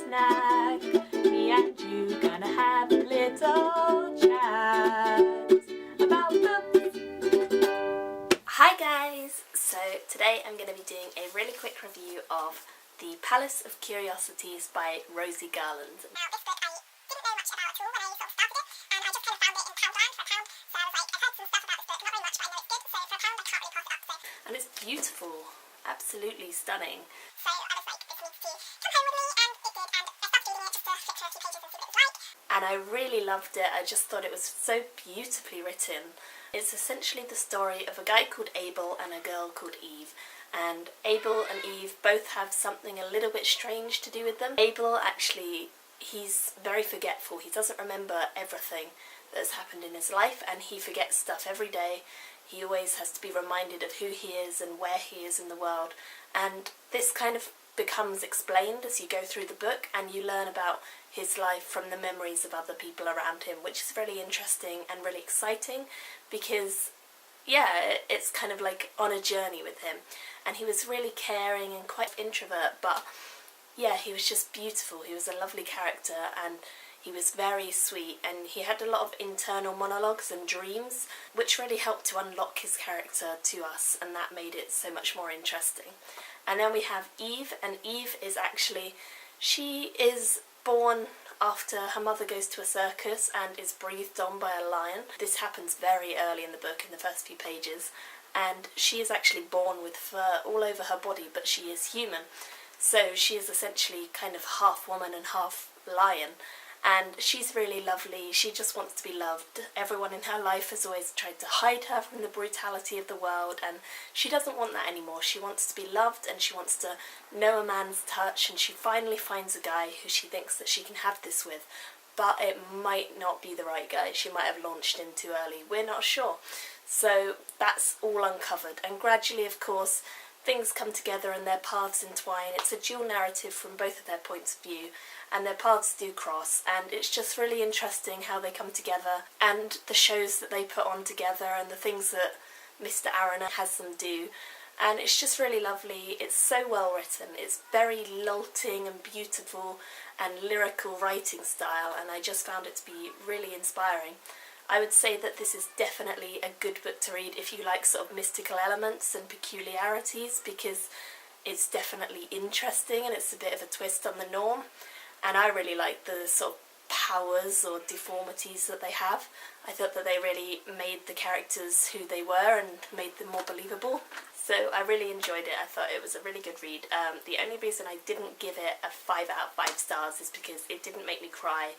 snack. Me and you gonna have a little chat about books. Hi guys! So today I'm going to be doing a really quick review of The Palace of Curiosities by Rosie Garland. Now this book I didn't know much about at all when I sort of started it, and I just kind of found it in Poundland for £1. So I was like, I've heard some stuff about this book, not very much, but I know it's good, so for £1 I can't really pass it up. And it's beautiful, absolutely stunning. So I was like, this needs to come home with me, and it did, and I started reading it just to flip through a few pages and see what it was like. And I really loved it. I just thought it was so beautifully written. It's essentially the story of a guy called Abel and a girl called Eve. And Abel and Eve both have something a little bit strange to do with them. Abel actually, he's very forgetful. He doesn't remember everything that has happened in his life, and he forgets stuff every day. He always has to be reminded of who he is and where he is in the world. And this kind of becomes explained as you go through the book, and you learn about his life from the memories of other people around him, which is really interesting and really exciting because, yeah, it's kind of like on a journey with him. And he was really caring and quite introvert, but yeah, he was just beautiful. He was a lovely character, and he was very sweet, and he had a lot of internal monologues and dreams, which really helped to unlock his character to us, and that made it so much more interesting. And then we have Eve, and Eve is actually, she is born after her mother goes to a circus and is breathed on by a lion. This happens very early in the book, in the first few pages, and she is actually born with fur all over her body, but she is human. So she is essentially kind of half woman and half lion. And she's really lovely. She just wants to be loved. Everyone in her life has always tried to hide her from the brutality of the world, and she doesn't want that anymore. She wants to be loved, and she wants to know a man's touch, and she finally finds a guy who she thinks that she can have this with. But it might not be the right guy. She might have launched in too early. We're not sure. So that's all uncovered. And gradually, of course, things come together and their paths entwine. It's a dual narrative from both of their points of view, and their paths do cross, and it's just really interesting how they come together and the shows that they put on together and the things that Mr. Aaron has them do. And it's just really lovely. It's so well written. It's very lilting and beautiful and lyrical writing style, and I just found it to be really inspiring. I would say that this is definitely a good book to read if you like sort of mystical elements and peculiarities, because it's definitely interesting and it's a bit of a twist on the norm. And I really like the sort of powers or deformities that they have. I thought that they really made the characters who they were and made them more believable. So I really enjoyed it. I thought it was a really good read. The only reason I didn't give it a 5 out of 5 stars is because it didn't make me cry.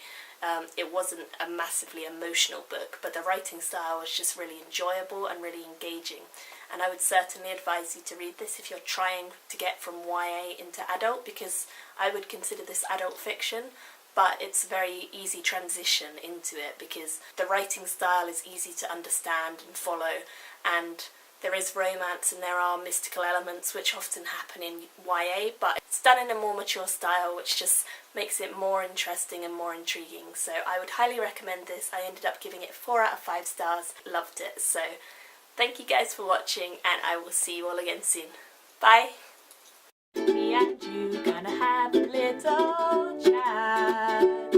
It wasn't a massively emotional book, but the writing style was just really enjoyable and really engaging. And I would certainly advise you to read this if you're trying to get from YA into adult, because I would consider this adult fiction, but it's a very easy transition into it because the writing style is easy to understand and follow, and there is romance and there are mystical elements which often happen in YA, but it's done in a more mature style, which just makes it more interesting and more intriguing. So I would highly recommend this. I ended up giving it 4 out of 5 stars. Loved it. So thank you guys for watching, and I will see you all again soon. Bye! Me and you gonna have a little chat.